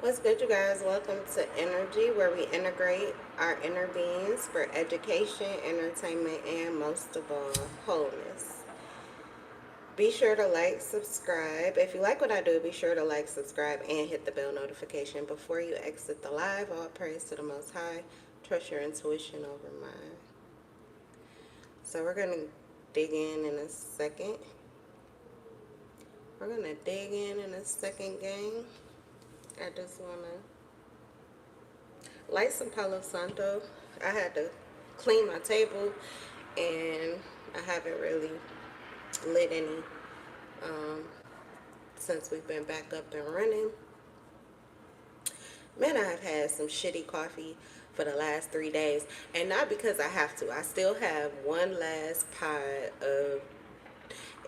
What's good, you guys? Welcome to Energy, where we integrate our inner beings for education, entertainment, and most of all, wholeness. Be sure to like, subscribe. If you like what I do, be sure to like, subscribe, and hit the bell notification before you exit the live. All praise to the Most High. Trust your intuition over mine. So we're going to dig in a second. We're going to dig in a second, gang. I just want to light some Palo Santo. I had to clean my table, and I haven't really lit any since we've been back up and running. Man, I've had some shitty coffee for the last 3 days, and not because I have to. I still have one last pot of,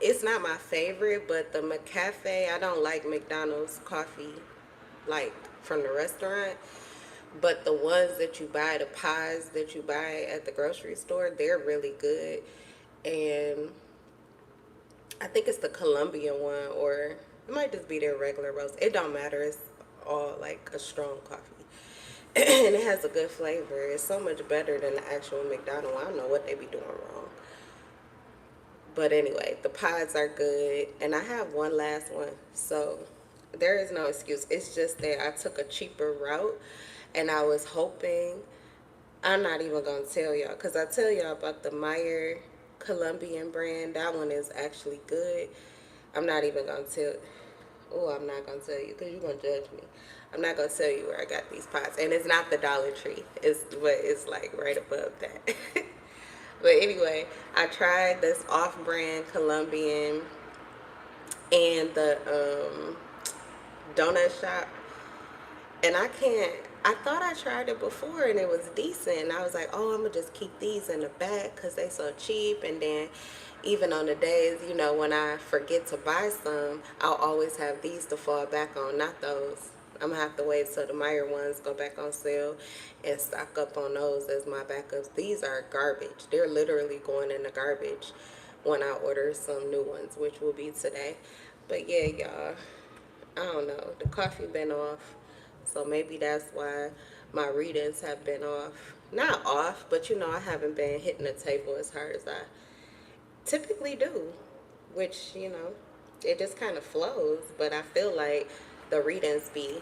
it's not my favorite, but the McCafe. I don't like McDonald's coffee like from the restaurant, but the ones that you buy, the pies that you buy at the grocery store, they're really good. And I think it's the Colombian one, or it might just be their regular roast. It don't matter. It's all like a strong coffee. And it has a good flavor. It's so much better than the actual McDonald's. I don't know what they be doing wrong. But anyway, the pies are good. And I have one last one. So there is no excuse. It's just that I took a cheaper route, and I was hoping, I'm not even going to tell y'all, because I tell y'all about the Meyer Colombian brand. That one is actually good. I'm not even going to tell. Oh, I'm not going to tell you, because you're going to judge me. I'm not going to tell you where I got these pots. And it's not the Dollar Tree. It's like right above that. But anyway, I tried this off-brand Colombian and the donut shop, and I thought I tried it before and it was decent. I was like, oh, I'm gonna just keep these in the back because they so cheap. And then even on the days, you know, when I forget to buy some, I'll always have these to fall back on, not those. I'm gonna have to wait till the Meyer ones go back on sale and stock up on those as my backups. These are garbage. They're literally going in the garbage when I order some new ones, which will be today. But yeah, y'all, I don't know. The coffee been off, so maybe that's why my readings have been off. Not off, but you know, I haven't been hitting the table as hard as I typically do, which, you know, it just kind of flows. But I feel like the readings be,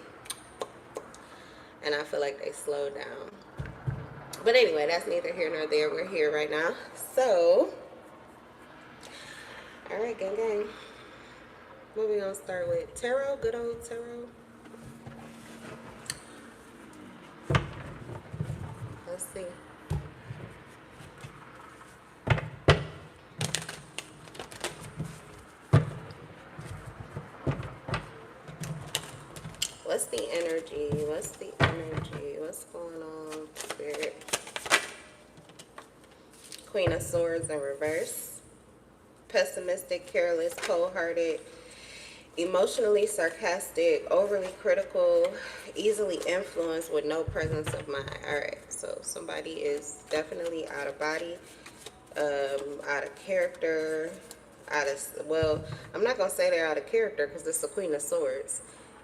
and I feel like they slow down. But anyway, that's neither here nor there. We're here right now. So, all right, gang, gang. What we gonna start with? Tarot, good old tarot. Let's see. What's the energy? What's the energy? What's going on, Spirit? Queen of Swords in reverse. Pessimistic, careless, cold-hearted, emotionally sarcastic, overly critical, easily influenced with no presence of mind. Alright, so somebody is definitely out of body, out of character, well, I'm not going to say they're out of character because it's the Queen of Swords.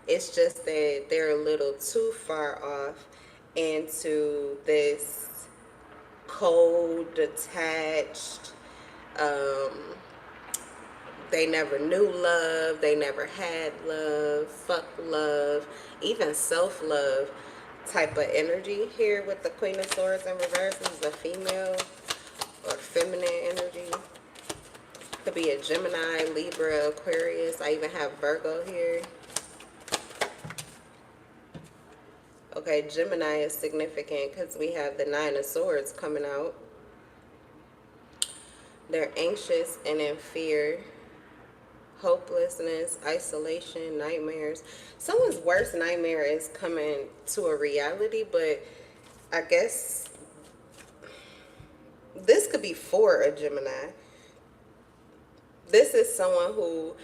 It's just that they're a little too far off into this cold, detached, they never knew love, they never had love, fuck love, even self-love type of energy here with the Queen of Swords in reverse. This is a female or feminine energy. Could be a Gemini, Libra, Aquarius. I even have Virgo here. Okay, Gemini is significant because we have the Nine of Swords coming out. They're anxious and in fear. Hopelessness, isolation, nightmares. Someone's worst nightmare is coming to a reality, but I guess this could be for a Gemini. This is someone who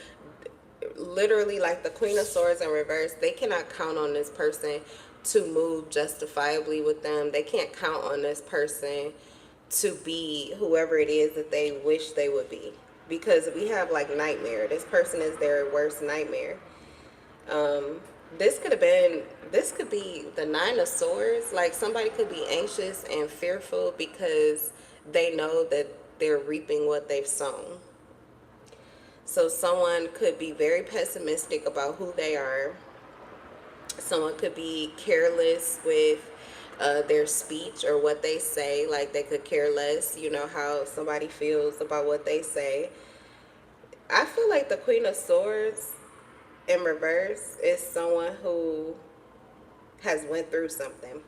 literally, like the Queen of Swords in reverse, they cannot count on this person to move justifiably with them. They can't count on this person to be whoever it is that they wish they would be, because we have like nightmare. This person is their worst nightmare. Um, this could be the Nine of Swords. Like somebody could be anxious and fearful because they know that they're reaping what they've sown. So someone could be very pessimistic about who they are. Someone could be careless with their speech or what they say. Like they could care less, you know, how somebody feels about what they say. I feel like the Queen of Swords in reverse is someone who has went through something.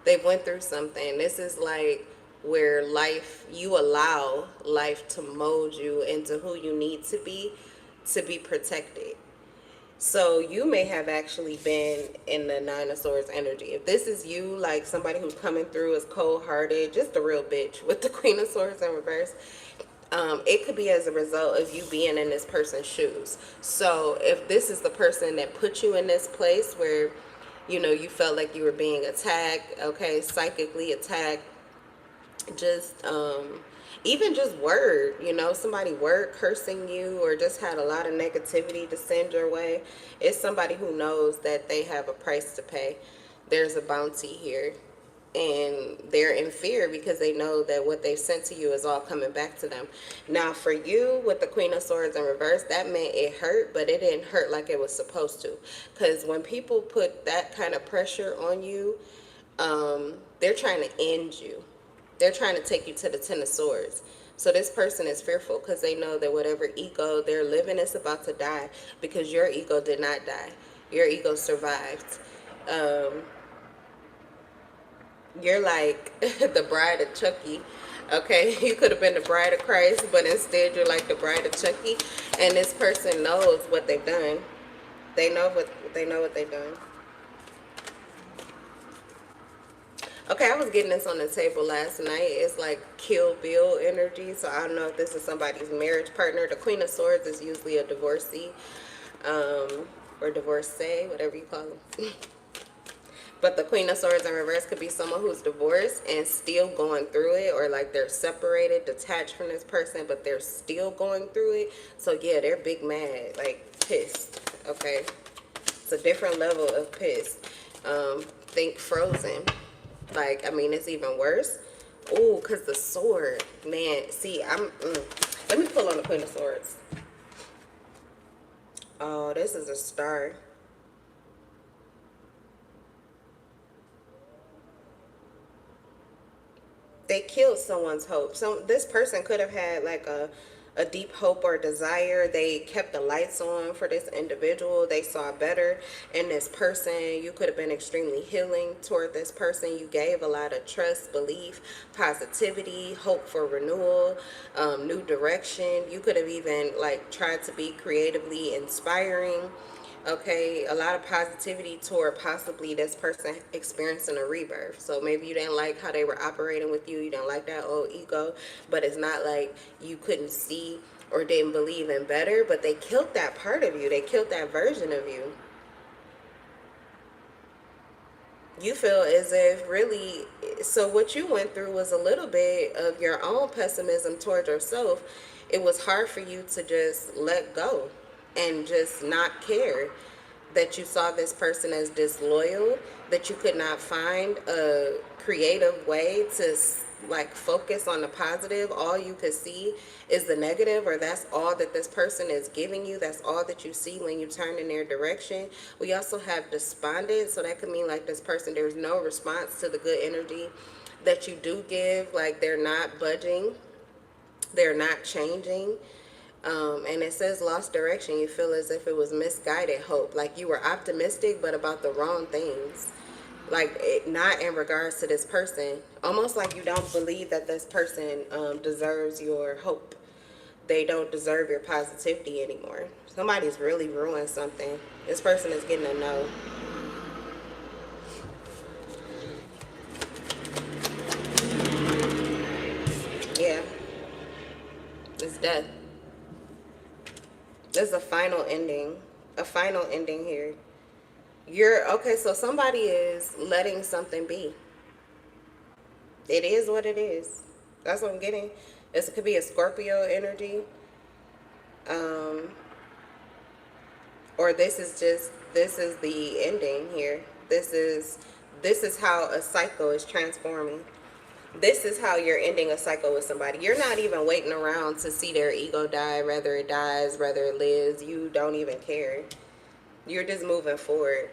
They've went through something. This is like where life, you allow life to mold you into who you need to be protected. So you may have actually been in the Nine of Swords energy. If this is you, like somebody who's coming through is cold-hearted, just a real bitch with the Queen of Swords in reverse, it could be as a result of you being in this person's shoes. So if this is the person that put you in this place where, you know, you felt like you were being attacked, okay, psychically attacked, just even just word, you know, somebody word cursing you or just had a lot of negativity to send your way, it's somebody who knows that they have a price to pay. There's a bounty here, and they're in fear because they know that what they've sent to you is all coming back to them. Now for you with the Queen of Swords in reverse, that meant it hurt, but it didn't hurt like it was supposed to, because when people put that kind of pressure on you, they're trying to end you. They're trying to take you to the Ten of Swords. So this person is fearful because they know that whatever ego they're living is about to die, because your ego did not die. Your ego survived. You're like the bride of Chuckie. Okay, you could have been the bride of Christ, but instead you're like the bride of Chuckie. And this person knows what they've done. They know what they've done. Okay, I was getting this on the table last night. It's like Kill Bill energy. So I don't know if this is somebody's marriage partner. The Queen of Swords is usually a divorcee, or divorcee, whatever you call them. But the Queen of Swords in reverse could be someone who's divorced and still going through it, or like they're separated, detached from this person, but they're still going through it. So yeah, they're big mad, like pissed, okay? It's a different level of pissed. Think Frozen. Like, I mean, it's even worse. Ooh, because the sword, man. See, let me pull on the Queen of Swords. Oh, this is a star. They killed someone's hope. So this person could have had like a deep hope or desire. They kept the lights on for this individual. They saw better in this person. You could have been extremely healing toward this person. You gave a lot of trust, belief, positivity, hope for renewal, new direction. You could have even like tried to be creatively inspiring. Okay, a lot of positivity toward possibly this person experiencing a rebirth. So maybe you didn't like how they were operating with you. You didn't like that old ego, but it's not like you couldn't see or didn't believe in better, but they killed that part of you. They killed that version of you. You feel as if really, so what you went through was a little bit of your own pessimism toward yourself. It was hard for you to just let go and just not care that you saw this person as disloyal, that you could not find a creative way to like focus on the positive. All you could see is the negative, or that's all that this person is giving you. That's all that you see when you turn in their direction. We also have despondent, so that could mean like this person, there's no response to the good energy that you do give. Like they're not budging, they're not changing. And it says lost direction. You feel as if it was misguided hope, like you were optimistic but about the wrong things, like not in regards to this person, almost like you don't believe that this person deserves your hope. They don't deserve your positivity anymore. Somebody's really ruined something. This person is getting a no. Yeah, it's death. There's a final ending. A final ending here. You're okay, so somebody is letting something be. It is what it is. That's what I'm getting. It could be a Scorpio energy. Um, or this is the ending here. This is how a cycle is transforming. This is how you're ending a cycle with somebody. You're not even waiting around to see their ego die, whether it dies, whether it lives. You don't even care. You're just moving forward.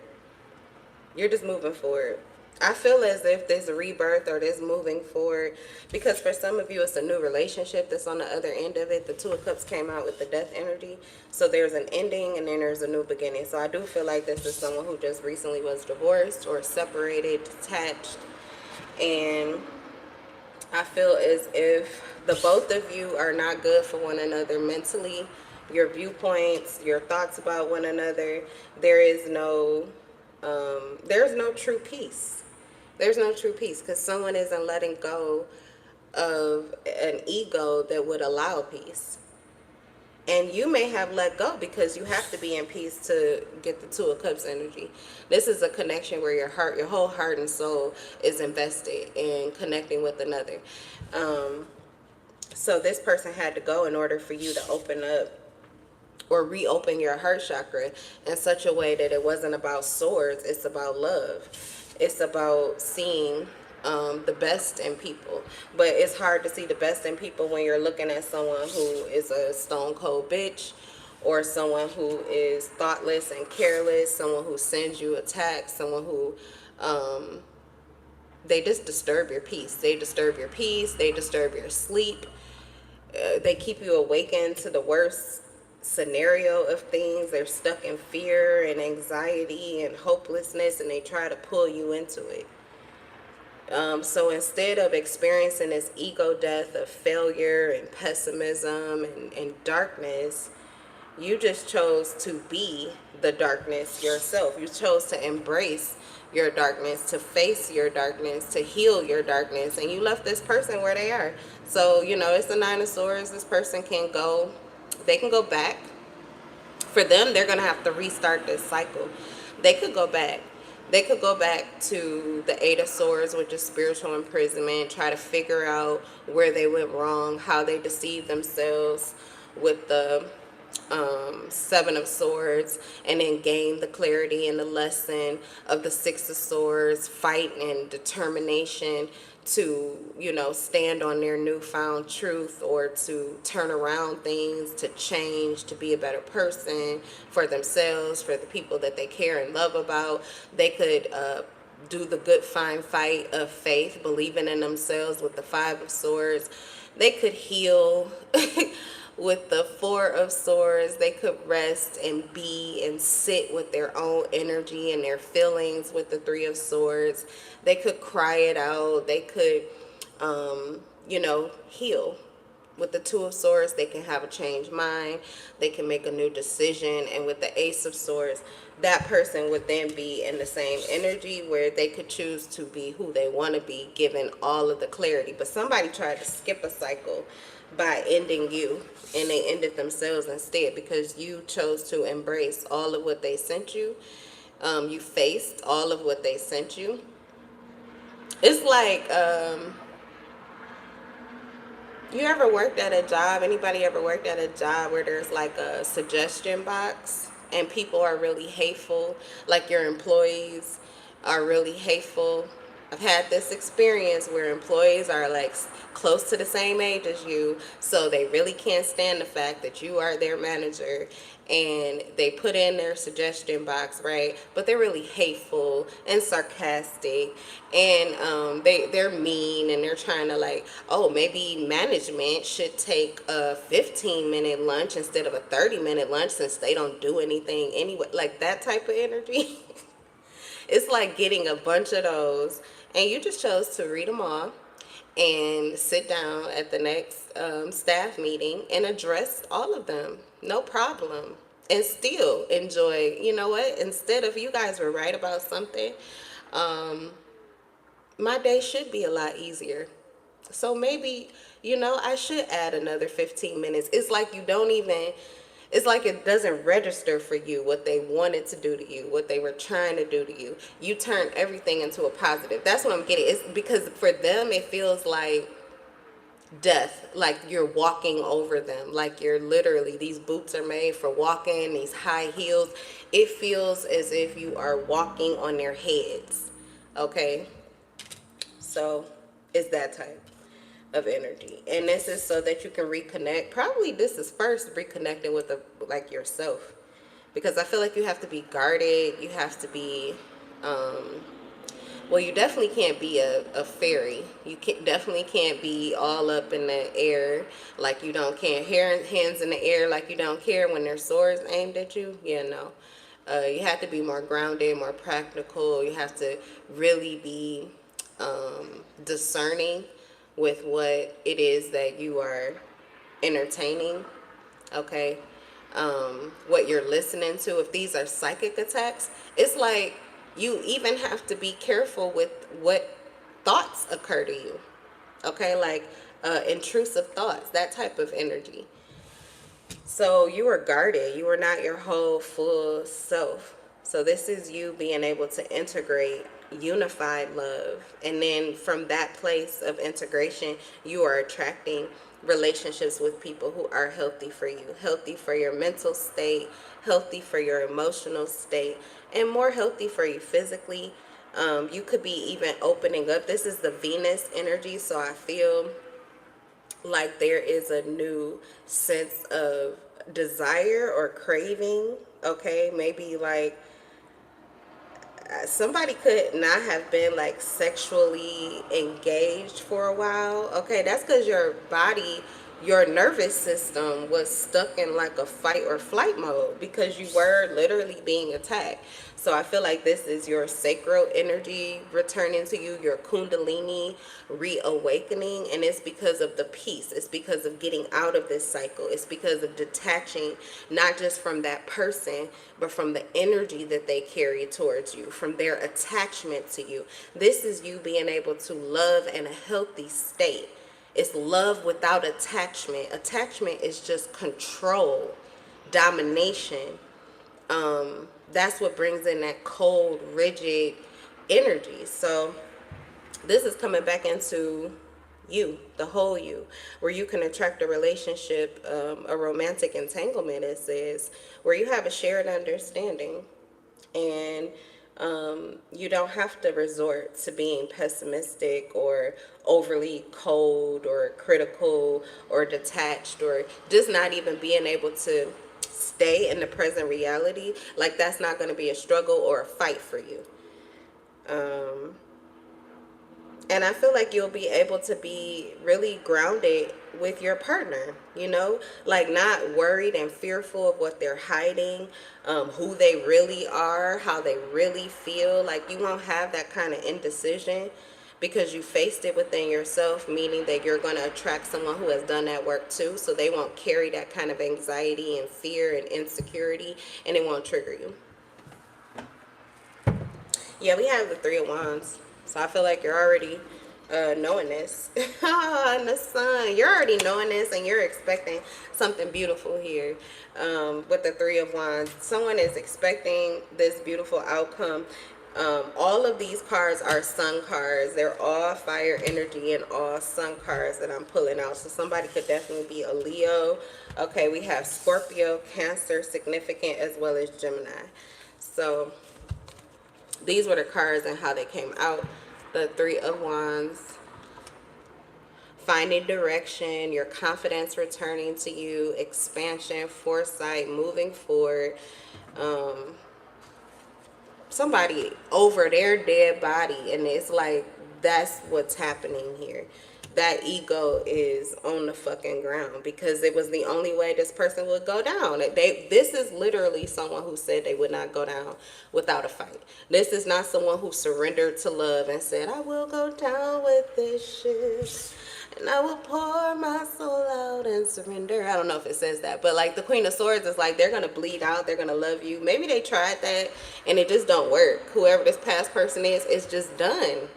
You're just moving forward. I feel as if this rebirth or this moving forward, because for some of you it's a new relationship that's on the other end of it. The Two of Cups came out with the death energy. So there's an ending and then there's a new beginning. So I do feel like this is someone who just recently was divorced or separated, detached. And I feel as if the both of you are not good for one another mentally. Your viewpoints, your thoughts about one another, there's no true peace. There's no true peace because someone isn't letting go of an ego that would allow peace. And you may have let go because you have to be in peace to get the Two of Cups energy. This is a connection where your whole heart and soul is invested in connecting with another. So this person had to go in order for you to open up or reopen your heart chakra in such a way that it wasn't about swords. It's about love. It's about seeing the best in people. But it's hard to see the best in people when you're looking at someone who is a stone cold bitch, or someone who is thoughtless and careless, someone who sends you attacks, someone who they just disturb your peace. They disturb your peace. They disturb your sleep. They keep you awakened to the worst scenario of things. They're stuck in fear and anxiety and hopelessness, and they try to pull you into it. So instead of experiencing this ego death of failure and pessimism and darkness, you just chose to be the darkness yourself. You chose to embrace your darkness, to face your darkness, to heal your darkness, and you left this person where they are. So, it's the Nine of Swords. This person they can go back. For them, they're going to have to restart this cycle. They could go back. They could go back to the Eight of Swords, which is spiritual imprisonment, try to figure out where they went wrong, how they deceived themselves with the Seven of Swords, and then gain the clarity and the lesson of the Six of Swords, fight and determination to, stand on their newfound truth, or to turn around things, to change, to be a better person for themselves, for the people that they care and love about. They could do the good fine fight of faith, believing in themselves with the Five of Swords. They could heal with the Four of Swords. They could rest and be and sit with their own energy and their feelings with the Three of Swords. They could cry it out. They could, heal. With the Two of Swords, they can have a changed mind. They can make a new decision. And with the Ace of Swords, that person would then be in the same energy where they could choose to be who they want to be, given all of the clarity. But somebody tried to skip a cycle by ending you, and they ended themselves instead, because you chose to embrace all of what they sent you. You faced all of what they sent you. It's like, you ever worked at a job? Anybody ever worked at a job where there's like a suggestion box and people are really hateful? Like your employees are really hateful. I've had this experience where employees are like close to the same age as you, so they really can't stand the fact that you are their manager, and they put in their suggestion box, right? But they're really hateful and sarcastic, and they're mean, and they're trying to like, oh, maybe management should take a 15-minute lunch instead of a 30-minute lunch since they don't do anything anyway. Like that type of energy. It's like getting a bunch of those, and you just chose to read them all and sit down at the next staff meeting and address all of them. No problem. And still enjoy, you know what? Instead of, you guys were right about something, my day should be a lot easier. So maybe, I should add another 15 minutes. It's like you don't even, it's like it doesn't register for you what they wanted to do to you, what they were trying to do to you. You turn everything into a positive. That's what I'm getting. It's because for them, it feels like death, like you're walking over them, like you're literally, these boots are made for walking, these high heels. It feels as if you are walking on their heads. Okay, so it's that type of energy, and this is so that you can reconnect. Probably this is first reconnecting with like yourself, because I feel like you have to be guarded. You have to be well, you definitely can't be a fairy. You definitely can't be all up in the air like you don't care. Hands in the air like you don't care when there's swords aimed at you. Yeah, no. You have to be more grounded, more practical. You have to really be discerning with what it is that you are entertaining. Okay. What you're listening to. If these are psychic attacks, it's like you even have to be careful with what thoughts occur to you. Okay, like intrusive thoughts, that type of energy. So you are guarded. You are not your whole full self. So this is you being able to integrate unified love. And then from that place of integration, you are attracting relationships with people who are healthy for you, healthy for your mental state, healthy for your emotional state, and more healthy for you physically. You could be even opening up. This is the Venus energy. So I feel like there is a new sense of desire or craving. Okay, maybe like somebody could not have been like sexually engaged for a while. Okay, that's because your body, your nervous system was stuck in like a fight or flight mode because you were literally being attacked. So I feel like this is your sacral energy returning to you, your kundalini reawakening, and it's because of the peace. It's because of getting out of this cycle. It's because of detaching not just from that person, but from the energy that they carry towards you, from their attachment to you. This is you being able to love in a healthy state. It's love without attachment. Attachment is just control, domination. That's what brings in that cold, rigid energy. So this is coming back into you, the whole you, where you can attract a relationship, a romantic entanglement, it says, where you have a shared understanding, and you don't have to resort to being pessimistic or overly cold or critical or detached, or just not even being able to stay in the present reality. Like that's not going to be a struggle or a fight for you. And I feel like you'll be able to be really grounded with your partner, you know, like not worried and fearful of what they're hiding, who they really are, how they really feel. Like you won't have that kind of indecision because you faced it within yourself, meaning that you're going to attract someone who has done that work too. So they won't carry that kind of anxiety and fear and insecurity, and it won't trigger you. Yeah, we have the Three of Wands. So I feel like you're already knowing this. And the sun. You're already knowing this and you're expecting something beautiful here with the Three of Wands. Someone is expecting this beautiful outcome. All of these cards are sun cards. They're all fire energy and all sun cards that I'm pulling out. So somebody could definitely be a Leo. Okay, we have Scorpio, Cancer, significant, as well as Gemini. So these were the cards and how they came out. The Three of Wands. Finding direction, your confidence returning to you, expansion, foresight, moving forward. Somebody over their dead body, and it's like that's what's happening here. That ego is on the fucking ground because it was the only way this person would go down. This is literally someone who said they would not go down without a fight. This is not someone who surrendered to love and said, I will go down with this shit and I will pour my soul out and surrender. I don't know if it says that, but like the Queen of Swords is like, they're going to bleed out. They're going to love you. Maybe they tried that and it just don't work. Whoever this past person is, it's just done.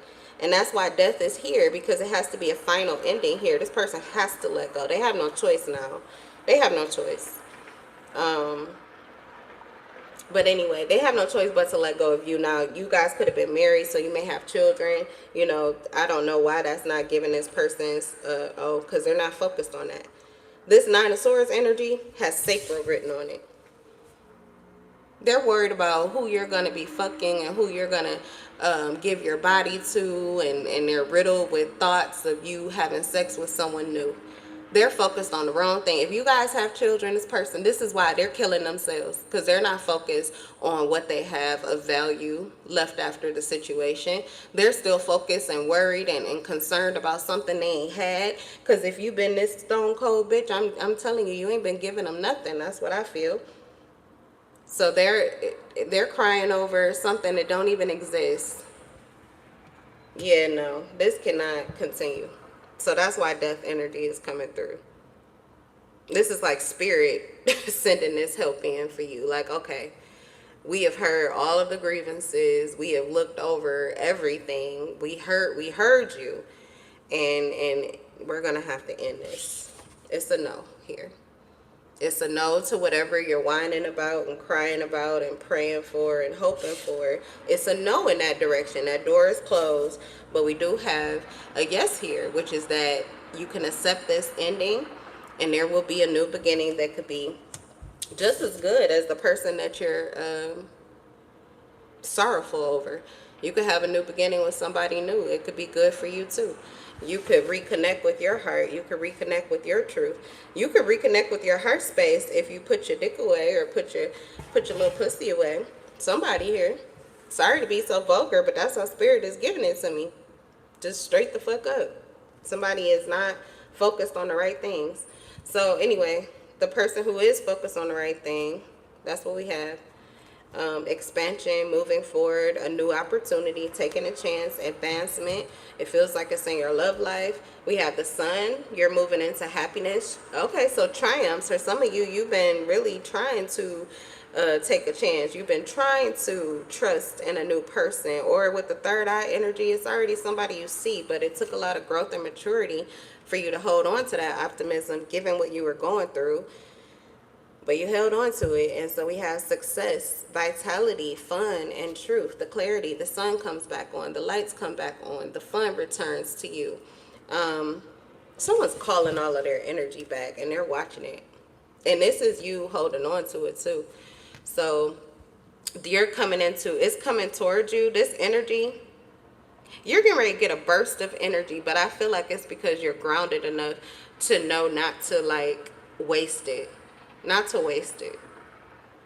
And that's why death is here, because it has to be a final ending here. This person has to let go. They have no choice now. They have no choice. But anyway, they have no choice but to let go of you. Now, you guys could have been married, so you may have children. You know, I don't know why that's not giving this person's, because they're not focused on that. This Nine of Swords energy has sacral written on it. They're worried about who you're going to be fucking and who you're going to give your body to. And they're riddled with thoughts of you having sex with someone new. They're focused on the wrong thing. If you guys have children, this is why they're killing themselves, because they're not focused on what they have of value left after the situation. They're still focused and worried and concerned about something they ain't had. Because if you've been this stone cold bitch, I'm telling you, you ain't been giving them nothing. That's what I feel. So they're crying over something that don't even exist. Yeah, no, this cannot continue. So that's why death energy is coming through. This is like spirit sending this help in for you. Like, okay, we have heard all of the grievances. We have looked over everything. We heard you. And we're going to have to end this. It's a no here. It's a no to whatever you're whining about and crying about and praying for and hoping for. It's a no in that direction. That door is closed. But we do have a yes here, which is that you can accept this ending and there will be a new beginning that could be just as good as the person that you're sorrowful over. You could have a new beginning with somebody new. It could be good for you too. You could reconnect with your heart. You could reconnect with your truth. You could reconnect with your heart space if you put your dick away or put your little pussy away. Somebody here. Sorry to be so vulgar, but that's how spirit is giving it to me. Just straight the fuck up. Somebody is not focused on the right things. So anyway, the person who is focused on the right thing, that's what we have. Expansion, moving forward, a new opportunity, taking a chance, advancement. It feels like it's in your love life. We have the sun. You're moving into happiness. Okay, so triumphs. For some of you, you've been really trying to take a chance. You've been trying to trust in a new person. Or with the third eye energy, it's already somebody you see, but it took a lot of growth and maturity for you to hold on to that optimism given what you were going through. But you held on to it. And so we have success, vitality, fun, and truth. The clarity, the sun comes back on. The lights come back on. The fun returns to you. Someone's calling all of their energy back and they're watching it. And this is you holding on to it too. So you're coming into, it's coming towards you. This energy, you're getting ready to get a burst of energy. But I feel like it's because you're grounded enough to know not to like waste it. Not to waste it.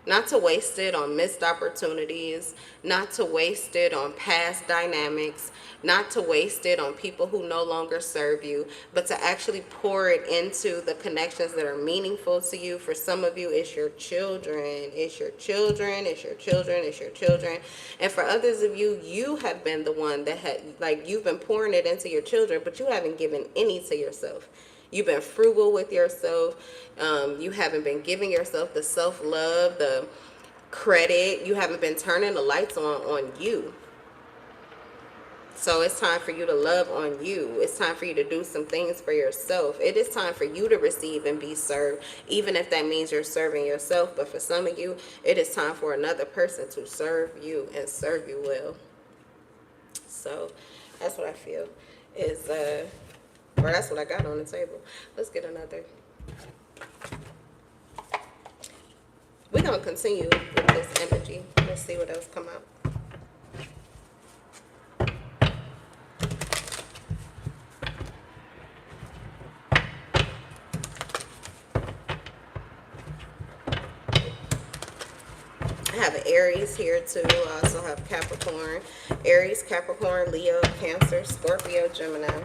Not to waste it on missed opportunities. Not to waste it on past dynamics. Not to waste it on people who no longer serve you. But to actually pour it into the connections that are meaningful to you. For some of you, it's your children. It's your children. It's your children. It's your children. And for others of you, you have been the one that had, like, you've been pouring it into your children, but you haven't given any to yourself. You've been frugal with yourself. You haven't been giving yourself the self-love, the credit. You haven't been turning the lights on you. So it's time for you to love on you. It's time for you to do some things for yourself. It is time for you to receive and be served, even if that means you're serving yourself. But for some of you, it is time for another person to serve you and serve you well. So that's what I feel is... or that's what I got on the table. Let's get another. We're going to continue with this energy. Let's see what else come out. I have an Aries here too. I also have Capricorn. Aries, Capricorn, Leo, Cancer, Scorpio, Gemini.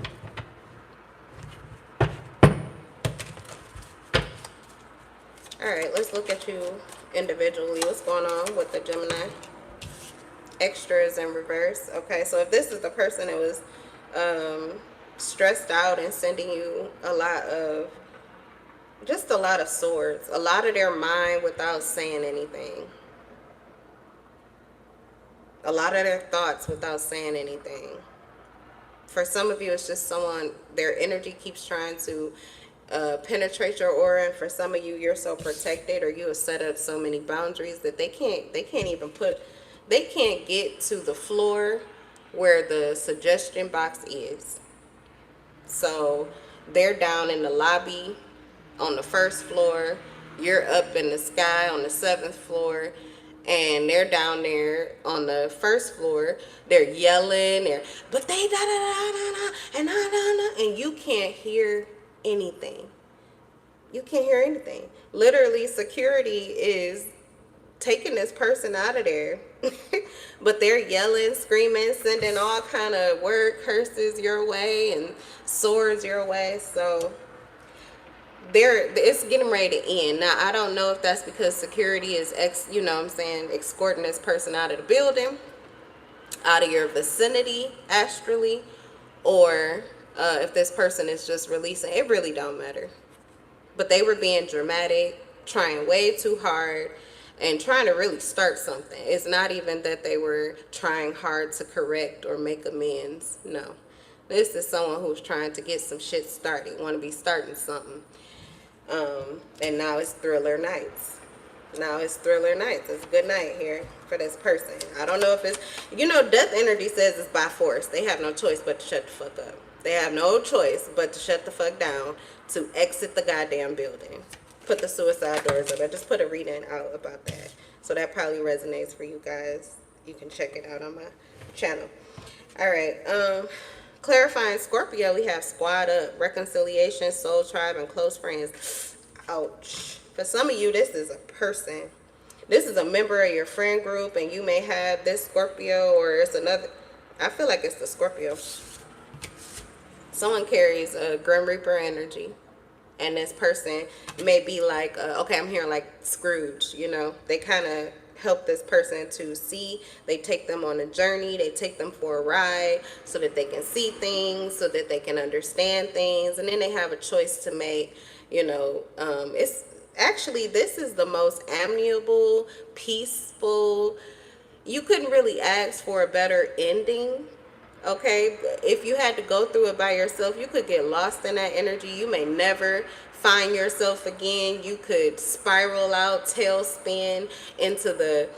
Alright, let's look at you individually. What's going on with the Gemini? Extras in reverse. Okay, so if this is the person that was stressed out and sending you a lot of swords. A lot of their mind without saying anything. A lot of their thoughts without saying anything. For some of you, it's just someone, their energy keeps trying to penetrate your aura, and for some of you, you're so protected, or you have set up so many boundaries that they can't get to the floor where the suggestion box is. So they're down in the lobby on the first floor, you're up in the sky on the seventh floor, and they're down there on the first floor. They're yelling, but they da da da da da and da da da, and you can't hear anything. You can't hear anything. Literally, security is taking this person out of there. But they're yelling, screaming, sending all kind of word curses your way and swords your way. So it's getting ready to end. Now, I don't know if that's because security is escorting this person out of the building, out of your vicinity astrally, or if this person is just releasing. It really don't matter. But they were being dramatic, trying way too hard, and trying to really start something. It's not even that they were trying hard to correct or make amends. No. This is someone who's trying to get some shit started, want to be starting something. And now it's thriller nights. It's a good night here for this person. I don't know if it's, death energy says it's by force. They have no choice but to shut the fuck up. They have no choice but to shut the fuck down, to exit the goddamn building. Put the suicide doors up. I just put a reading out about that. So that probably resonates for you guys. You can check it out on my channel. All right. Clarifying Scorpio, we have squad up, reconciliation, soul tribe, and close friends. Ouch. For some of you, this is a person. This is a member of your friend group, and you may have this Scorpio, or it's another. I feel like it's the Scorpio. Someone carries a Grim Reaper energy, and this person may be like, okay, I'm hearing like Scrooge, They kind of help this person to see. They take them on a journey. They take them for a ride so that they can see things, so that they can understand things. And then they have a choice to make, it's actually, this is the most amiable, peaceful. You couldn't really ask for a better ending. Okay, if you had to go through it by yourself, you could get lost in that energy. You may never find yourself again. You could spiral out, tailspin into the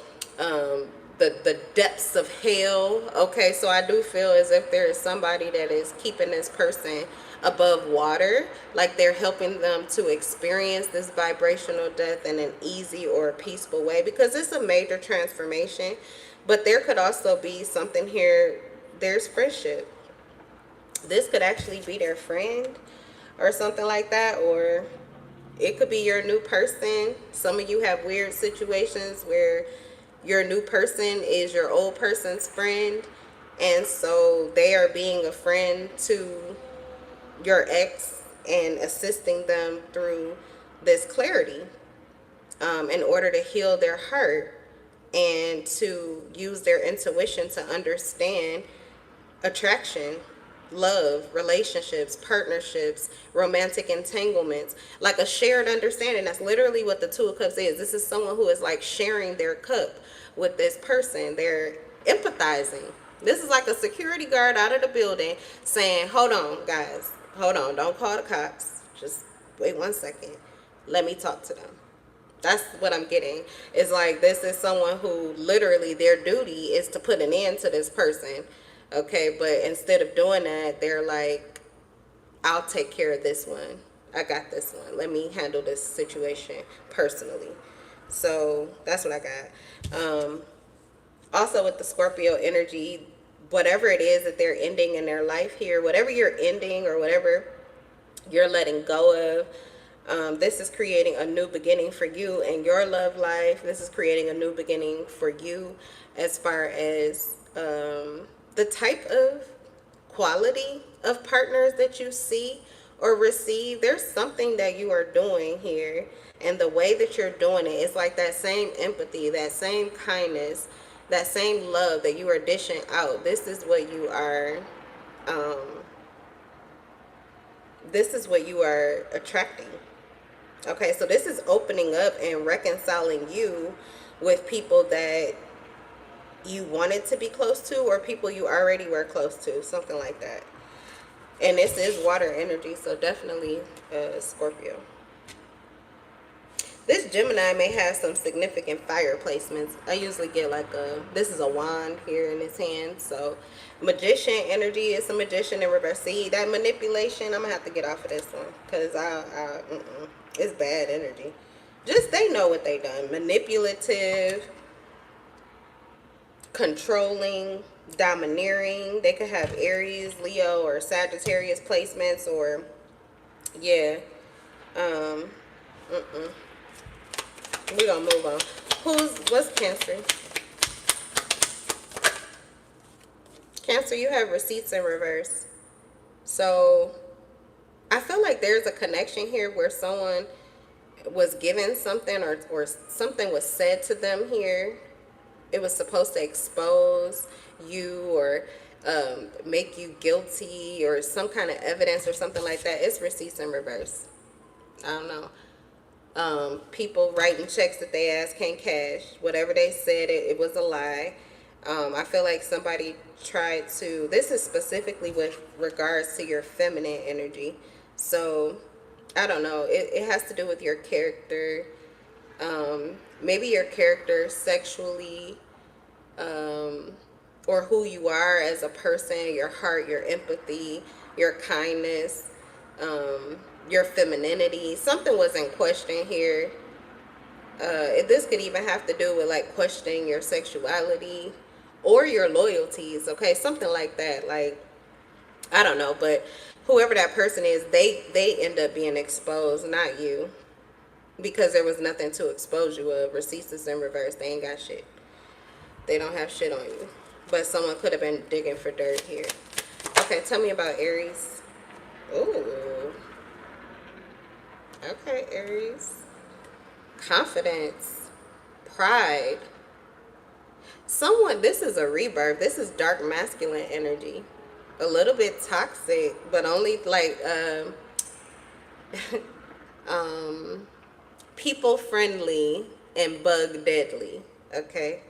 depths of hell. Okay, so I do feel as if there is somebody that is keeping this person above water, like they're helping them to experience this vibrational death in an easy or peaceful way, because it's a major transformation. But there could also be something here. There's friendship. This could actually be their friend or something like that, or it could be your new person. Some of you have weird situations where your new person is your old person's friend, and so they are being a friend to your ex and assisting them through this clarity in order to heal their heart and to use their intuition to understand attraction, love, relationships, partnerships, romantic entanglements, like a shared understanding. That's literally what the Two of Cups is. This is someone who is like sharing their cup with this person. They're empathizing. This is like a security guard out of the building saying, hold on, guys, hold on, don't call the cops. Just wait 1 second. Let me talk to them. That's what I'm getting. It's like this is someone who literally their duty is to put an end to this person. Okay, but instead of doing that, they're like, I'll take care of this one. I got this one. Let me handle this situation personally. So that's what I got. Also with the Scorpio energy, whatever it is that they're ending in their life here, whatever you're ending or whatever you're letting go of, this is creating a new beginning for you in your love life. This is creating a new beginning for you as far as the type of quality of partners that you see or receive. There's something that you are doing here, and the way that you're doing it is like that same empathy, that same kindness, that same love that you are dishing out. This is what you are attracting. Okay, so this is opening up and reconciling you with people that you wanted to be close to, or people you already were close to, something like that. And this is water energy, so definitely Scorpio. This Gemini may have some significant fire placements. I usually get like this is a wand here in his hand. So magician energy is a magician in reverse. See, that manipulation, I'm going to have to get off of this one. Because it's bad energy. Just they know what they done. Manipulative, controlling, domineering. They could have Aries, Leo, or Sagittarius placements, or yeah. We're gonna move on. What's Cancer? Cancer, you have receipts in reverse. So I feel like there's a connection here where someone was given something, or something was said to them here. It was supposed to expose you, or make you guilty, or some kind of evidence or something like that. It's receipts in reverse. I don't know. People writing checks that they asked can't cash. Whatever they said, it was a lie. I feel like somebody tried to, this is specifically with regards to your feminine energy. So, I don't know. It has to do with your character. Maybe your character sexually, or who you are as a person, your heart, your empathy, your kindness, your femininity. Something was in question here. This could even have to do with like questioning your sexuality or your loyalties, okay? Something like that. Like, I don't know, but whoever that person is, they end up being exposed, not you, because there was nothing to expose you of. Receipts is in reverse. They ain't got shit. They don't have shit on you. But someone could have been digging for dirt here. Okay, tell me about Aries. Ooh. Okay, Aries. Confidence. Pride. Someone, this is a rebirth. This is dark masculine energy. A little bit toxic, but only like people friendly and bug deadly. Okay.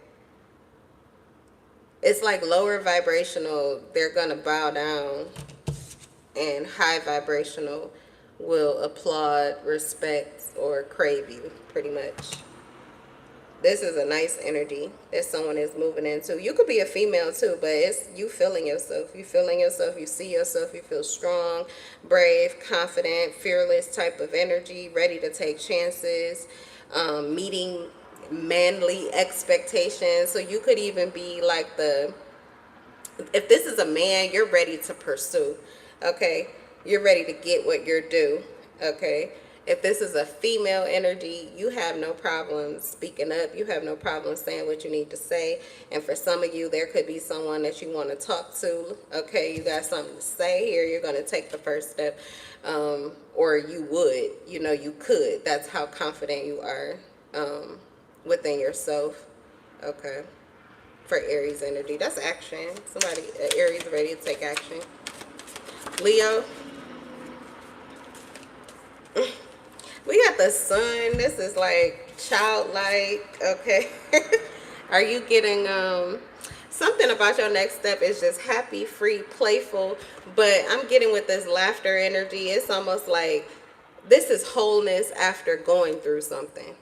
It's like lower vibrational, they're gonna bow down, and high vibrational will applaud, respect, or crave you, pretty much. This is a nice energy that someone is moving into. You could be a female too, but it's you feeling yourself. You feeling yourself, you see yourself, you feel strong, brave, confident, fearless type of energy, ready to take chances, meeting manly expectations. So you could even be like if this is a man, you're ready to pursue, okay? You're ready to get what you're due, okay? If this is a female energy, you have no problem speaking up. You have no problem saying what you need to say. And for some of you, there could be someone that you want to talk to. Okay, you got something to say here. You're going to take the first step. Or you would. You know, you could. That's how confident you are within yourself. Okay. For Aries energy. That's action. Somebody, Aries, ready to take action. Leo. We got the sun. This is like childlike. Okay. Are you getting something about your next step is just happy, free, playful, but I'm getting with this laughter energy. It's almost like this is wholeness after going through something,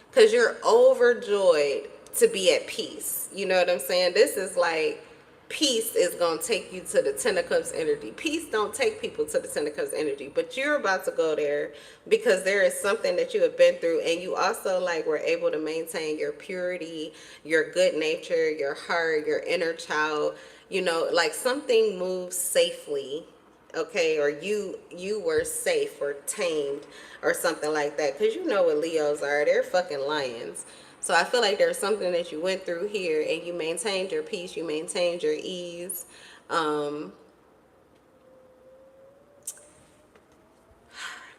because you're overjoyed to be at peace. You know what I'm saying? This is like peace is going to take you to the Ten of Cups energy. Peace don't take people to the Ten of Cups energy, but you're about to go there because there is something that you have been through, and you also like were able to maintain your purity, your good nature, your heart, your inner child. You know, like something moves safely, okay, or you were safe or tamed or something like that, because you know what Leos are. They're fucking lions. So I feel like there's something that you went through here, and you maintained your peace, you maintained your ease.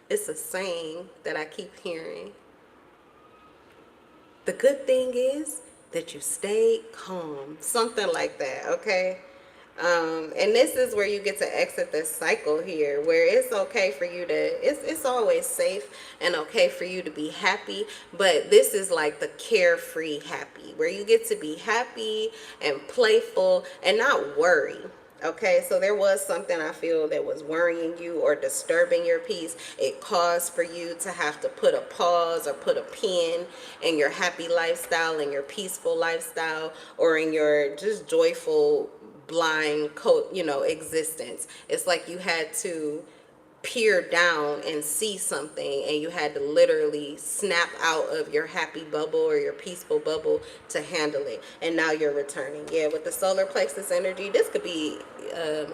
It's a saying that I keep hearing. The good thing is that you stayed calm. Something like that, okay? And this is where you get to exit this cycle here, where it's okay for you to, it's always safe and okay for you to be happy, but this is like the carefree happy, where you get to be happy and playful and not worry. Okay, so there was something I feel that was worrying you or disturbing your peace. It caused for you to have to put a pause or put a pin in your happy lifestyle, in your peaceful lifestyle, or in your just joyful, blind, existence. It's like you had to peer down and see something, and you had to literally snap out of your happy bubble or your peaceful bubble to handle it, and now you're returning. Yeah, with the solar plexus energy, this could be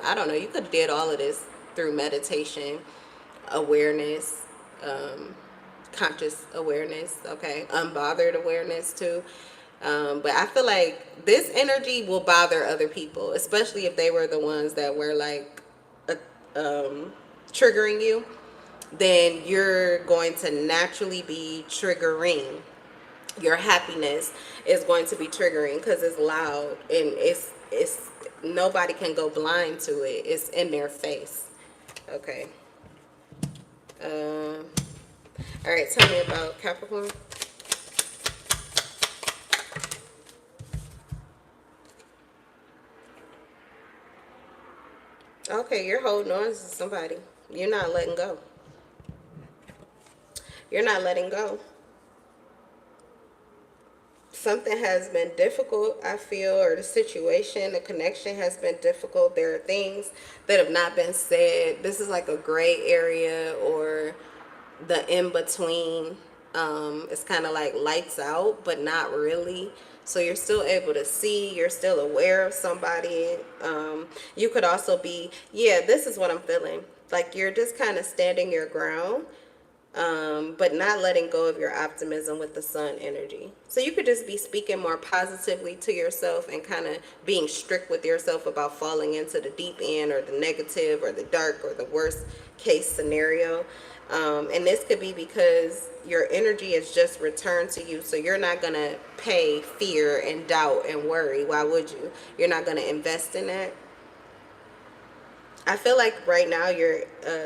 I don't know, you could have did all of this through meditation, awareness, conscious awareness, okay, unbothered awareness too. But I feel like this energy will bother other people, especially if they were the ones that were like uh, triggering you. Then you're going to naturally be triggering. Your happiness is going to be triggering because it's loud, and it's nobody can go blind to it. It's in their face. Okay. All right. Tell me about Capricorn. Okay, you're holding on to somebody. You're not letting go. You're not letting go. Something has been difficult, I feel, or the situation, the connection has been difficult. There are things that have not been said. This is like a gray area or the in between. It's kind of like lights out, but not really. So you're still able to see, you're still aware of somebody. You could also be, yeah, this is what I'm feeling. Like you're just kind of standing your ground, but not letting go of your optimism with the sun energy. So you could just be speaking more positively to yourself and kind of being strict with yourself about falling into the deep end or the negative or the dark or the worst case scenario. And this could be because your energy is just returned to you. So you're not going to pay fear and doubt and worry. Why would you? You're not going to invest in that. I feel like right now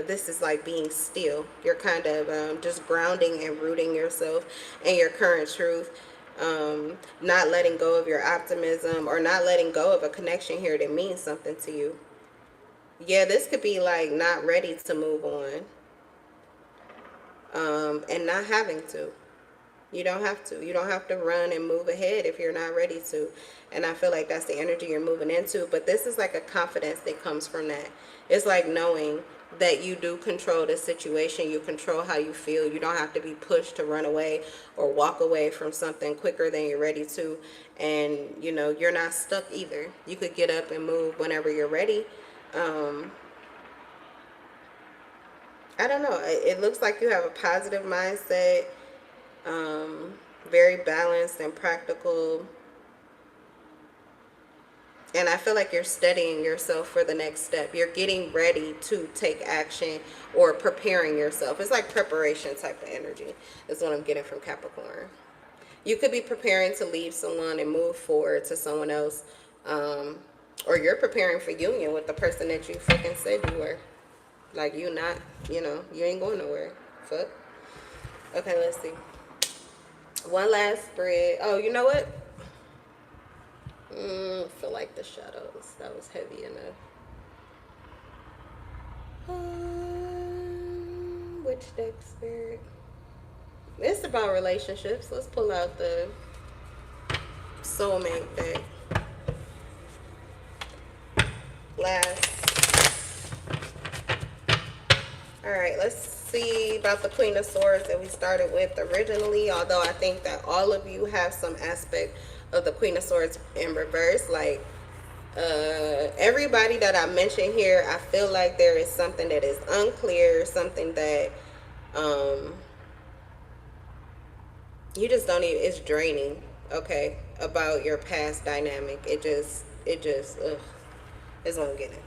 this is like being still. You're kind of just grounding and rooting yourself in your current truth. Not letting go of your optimism or not letting go of a connection here that means something to you. Yeah, this could be like not ready to move on, and not having to. You don't have to. You don't have to run and move ahead if you're not ready to. And I feel like that's the energy you're moving into. But this is like a confidence that comes from that. It's like knowing that you do control the situation. You control how you feel. You don't have to be pushed to run away or walk away from something quicker than you're ready to. And, you're not stuck either. You could get up and move whenever you're ready. I don't know. It looks like you have a positive mindset. Very balanced and practical. And I feel like you're studying yourself for the next step. You're getting ready to take action or preparing yourself. It's like preparation type of energy is what I'm getting from Capricorn. You could be preparing to leave someone and move forward to someone else. Or you're preparing for union with the person that you fucking said you were. Like you not, you ain't going nowhere. Fuck. Okay, let's see. One last spread. Oh, you know what? I feel like the shadows. That was heavy enough. Which deck, Spirit? It's about relationships. Let's pull out the soulmate deck. Last. Alright, let's see about the Queen of Swords that we started with originally. Although I think that all of you have some aspect of the Queen of Swords in reverse. Like, everybody that I mentioned here, I feel like there is something that is unclear. Something that, you just don't even, it's draining, okay, about your past dynamic. It just, ugh, is what I'm getting.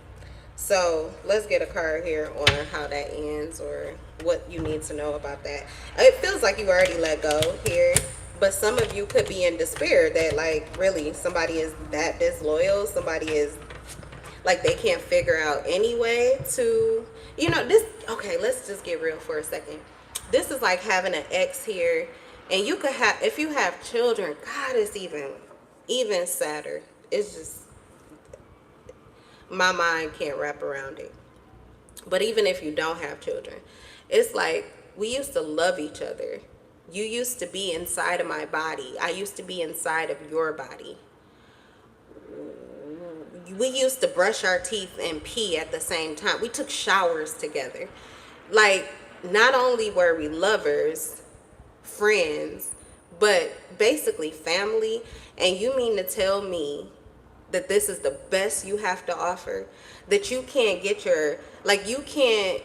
So let's get a card here on how that ends or what you need to know about that. It feels like you already let go here, but some of you could be in despair that like really somebody is that disloyal. Somebody is like they can't figure out any way to, this. Okay, let's just get real for a second. This is like having an ex here, and you could have, if you have children, God, it's even sadder. It's just, my mind can't wrap around it. But even if you don't have children, it's like we used to love each other. You used to be inside of my body. I used to be inside of your body. We used to brush our teeth and pee at the same time. We took showers together. Like, not only were we lovers, friends, but basically family. And you mean to tell me that this is the best you have to offer? That you can't get your, like, you can't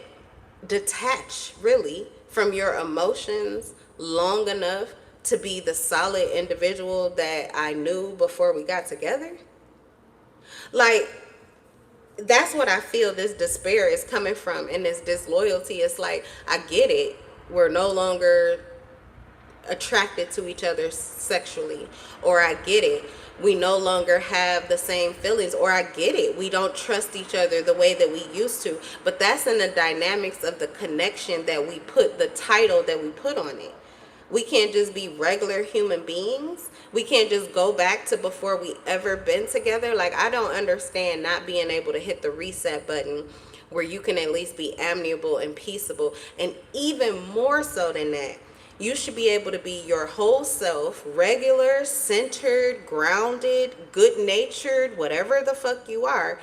detach really from your emotions long enough to be the solid individual that I knew before we got together? Like, that's what I feel this despair is coming from, and this disloyalty. It's like, I get it. We're no longer attracted to each other sexually, or I get it, we no longer have the same feelings, or I get it, we don't trust each other the way that we used to. But that's in the dynamics of the connection that we put, the title that we put on it. We can't just be regular human beings. We can't just go back to before we ever been together. Like, I don't understand not being able to hit the reset button where you can at least be amiable and peaceable. And even more so than that, you should be able to be your whole self, regular, centered, grounded, good-natured, whatever the fuck you are,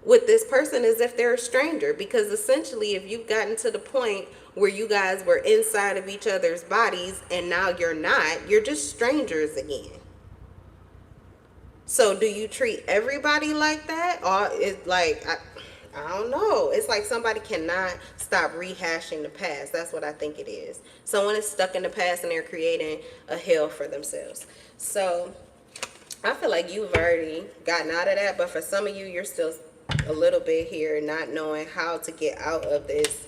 with this person as if they're a stranger. Because essentially, if you've gotten to the point where you guys were inside of each other's bodies and now you're not, you're just strangers again. So do you treat everybody like that? Or it's like, I don't know. It's like somebody cannot stop rehashing the past. That's what I think it is. Someone is stuck in the past and they're creating a hell for themselves. So I feel like you've already gotten out of that. But for some of you, you're still a little bit here, not knowing how to get out of this.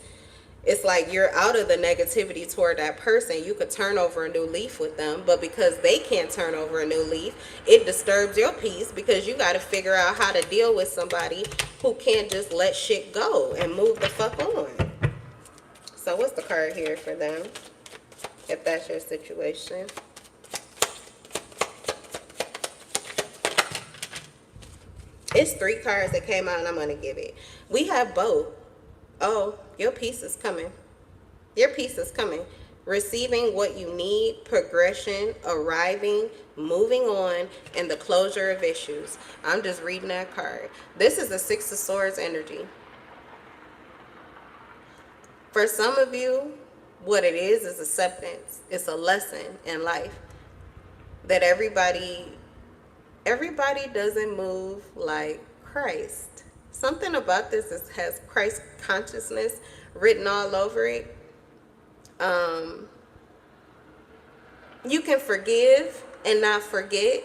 It's like you're out of the negativity toward that person. You could turn over a new leaf with them, but because they can't turn over a new leaf, it disturbs your peace, because you got to figure out how to deal with somebody who can't just let shit go and move the fuck on. So what's the card here for them, if that's your situation? It's 3 cards that came out, and I'm going to give it. We have both. Oh, your peace is coming. Your peace is coming. Receiving what you need, progression, arriving, moving on, and the closure of issues. I'm just reading that card. This is the 6 of Swords energy. For some of you, what it is acceptance. It's a lesson in life that everybody doesn't move like Christ. Something about this has Christ consciousness written all over it. You can forgive and not forget.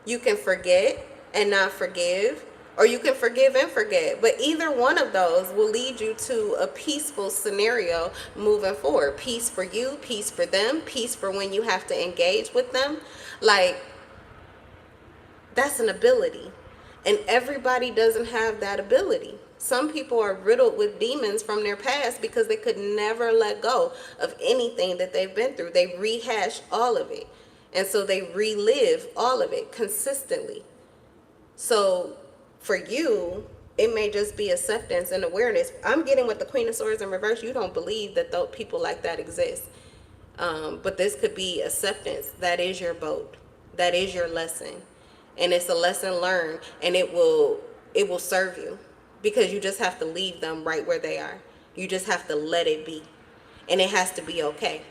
You can forget and not forgive. Or you can forgive and forget. But either one of those will lead you to a peaceful scenario moving forward. Peace for you, peace for them, peace for when you have to engage with them. Like, that's an ability. And everybody doesn't have that ability. Some people are riddled with demons from their past because they could never let go of anything that they've been through. They rehash all of it. And so they relive all of it consistently. So for you, it may just be acceptance and awareness. I'm getting with the Queen of Swords in reverse. You don't believe that those people like that exist. But this could be acceptance. That is your boat. That is your lesson. And it's a lesson learned, and it will serve you, because you just have to leave them right where they are. You just have to let it be, and it has to be okay.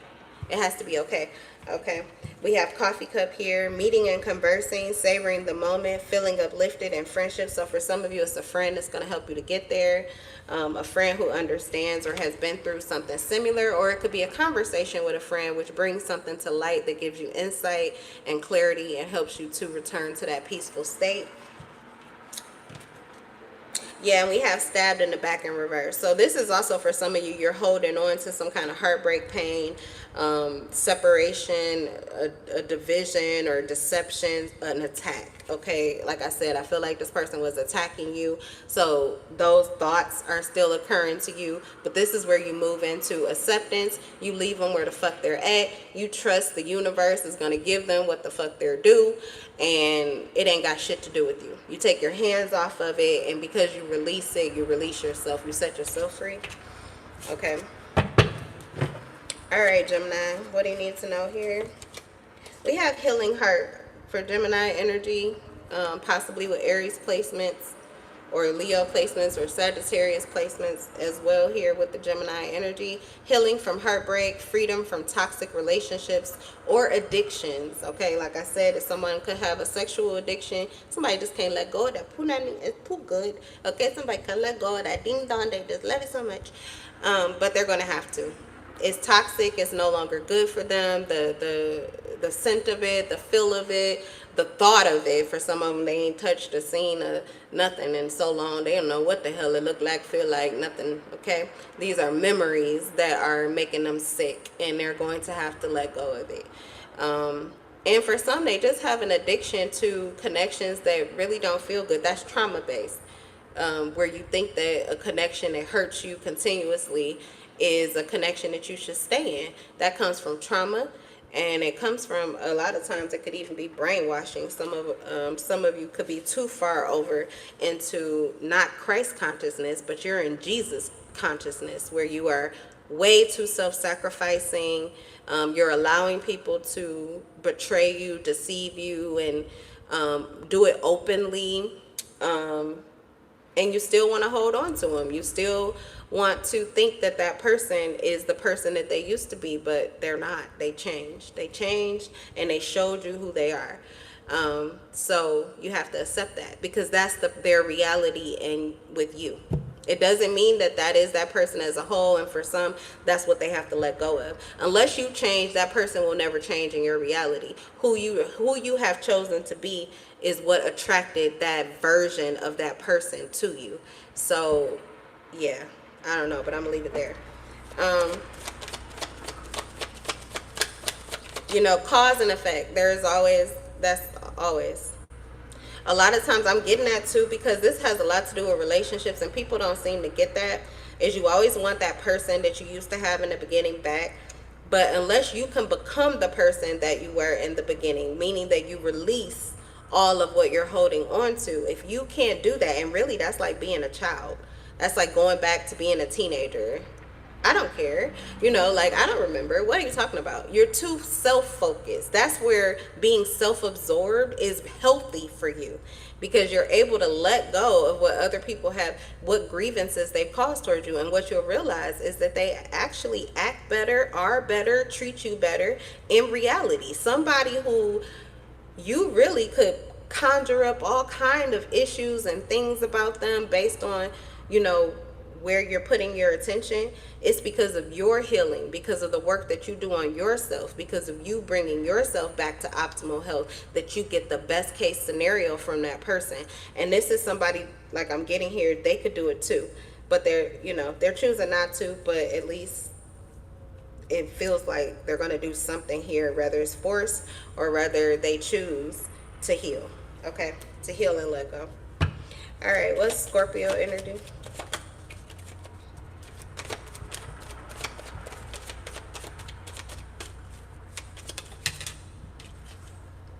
It has to be okay. Okay. We have coffee cup here, meeting and conversing, savoring the moment, feeling uplifted, and friendship. So for some of you, it's a friend that's going to help you to get there. A friend who understands or has been through something similar, or it could be a conversation with a friend which brings something to light that gives you insight and clarity and helps you to return to that peaceful state. Yeah, and we have stabbed in the back in reverse. So this is also for some of you, you're holding on to some kind of heartbreak, pain, separation, a division or deception, an attack. Okay, like I said, I feel like this person was attacking you. So those thoughts are still occurring to you. But this is where you move into acceptance. You leave them where the fuck they're at. You trust the universe is going to give them what the fuck they're due. And it ain't got shit to do with you. You take your hands off of it, and because you release it, you release yourself. You set yourself free. Okay. All right, Gemini, what do you need to know here? We have healing heart for Gemini energy, possibly with Aries placements or Leo placements or Sagittarius placements as well here with the Gemini energy. Healing from heartbreak, freedom from toxic relationships or addictions. Okay, like I said, if someone could have a sexual addiction, somebody just can't let go of that punani. It's too good. Okay, somebody can't let go of that ding dong. They just love it so much, but they're gonna have to. It's toxic. It's no longer good for them. The scent of it, the feel of it, the thought of it. For some of them, they ain't touched or seen nothing in so long. They don't know what the hell it look like, feel like, nothing. Okay, these are memories that are making them sick, and they're going to have to let go of it. And for some, they just have an addiction to connections that really don't feel good. That's trauma based, where you think that a connection that hurts you continuously is a connection that you should stay in. That comes from trauma, and it comes from, a lot of times it could even be brainwashing. Some of you could be too far over into not Christ consciousness, but you're in Jesus consciousness, where you are way too self-sacrificing. You're allowing people to betray you, deceive you, and do it openly. And you still want to hold on to them. You still want to think that that person is the person that they used to be, but they're not. They changed. They changed, and they showed you who they are. So you have to accept that, because that's their reality and with you. It doesn't mean that that is that person as a whole, and for some, that's what they have to let go of. Unless you change, that person will never change in your reality. Who you have chosen to be is what attracted that version of that person to you. So, yeah, I don't know, but I'm gonna leave it there. You know, cause and effect. That's always. A lot of times I'm getting that too, because this has a lot to do with relationships, and people don't seem to get that. Is you always want that person that you used to have in the beginning back. But unless you can become the person that you were in the beginning, meaning that you release all of what you're holding on to, if you can't do that, and really that's like being a child. That's like going back to being a teenager. I don't care. You know, like, I don't remember. What are you talking about? You're too self-focused. That's where being self-absorbed is healthy for you, because you're able to let go of what other people have, what grievances they've caused towards you. And what you'll realize is that they actually act better, are better, treat you better in reality. Somebody who you really could conjure up all kind of issues and things about them based on, you know, where you're putting your attention. It's because of your healing, because of the work that you do on yourself, because of you bringing yourself back to optimal health, that you get the best case scenario from that person. And this is somebody, like I'm getting here, they could do it too, but they're choosing not to. But at least it feels like they're going to do something here, whether it's forced or whether they choose to heal. Okay, to heal and let go. All right, what's Scorpio energy?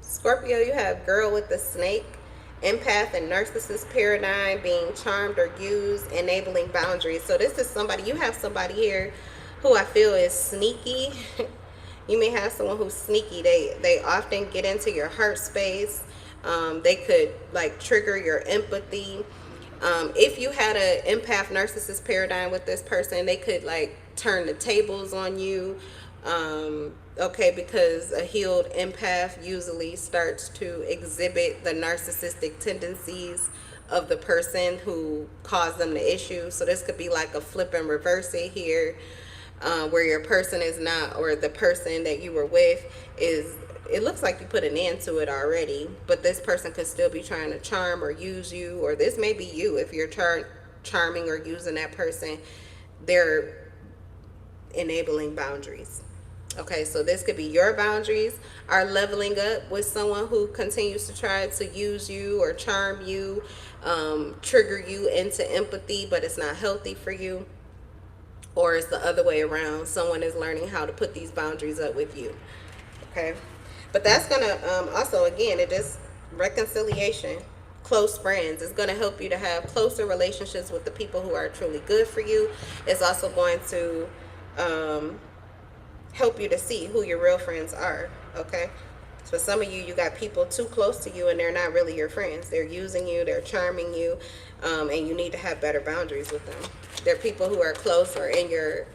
Scorpio, you have girl with the snake, empath and narcissist paradigm, being charmed or used, enabling boundaries. So this is somebody, you have somebody here who I feel is sneaky. You may have someone who's sneaky. They often get into your heart space. They could like trigger your empathy. If you had an empath narcissist paradigm with this person, they could like turn the tables on you. Okay, because a healed empath usually starts to exhibit the narcissistic tendencies of the person who caused them the issue. So this could be like a flip and reverse it here, where your person is not, or the person that you were with is it looks like you put an end to it already, but this person could still be trying to charm or use you, or this may be you if you're charming or using that person. They're enabling boundaries. Okay, so this could be your boundaries are leveling up with someone who continues to try to use you or charm you, trigger you into empathy, but it's not healthy for you. Or it's the other way around. Someone is learning how to put these boundaries up with you. Okay, but that's gonna also, again, it is reconciliation. Close friends, it's going to help you to have closer relationships with the people who are truly good for you. It's also going to help you to see who your real friends are. Okay, so some of you, you got people too close to you and they're not really your friends. They're using you, they're charming you, and you need to have better boundaries with them. They're people who are close or in your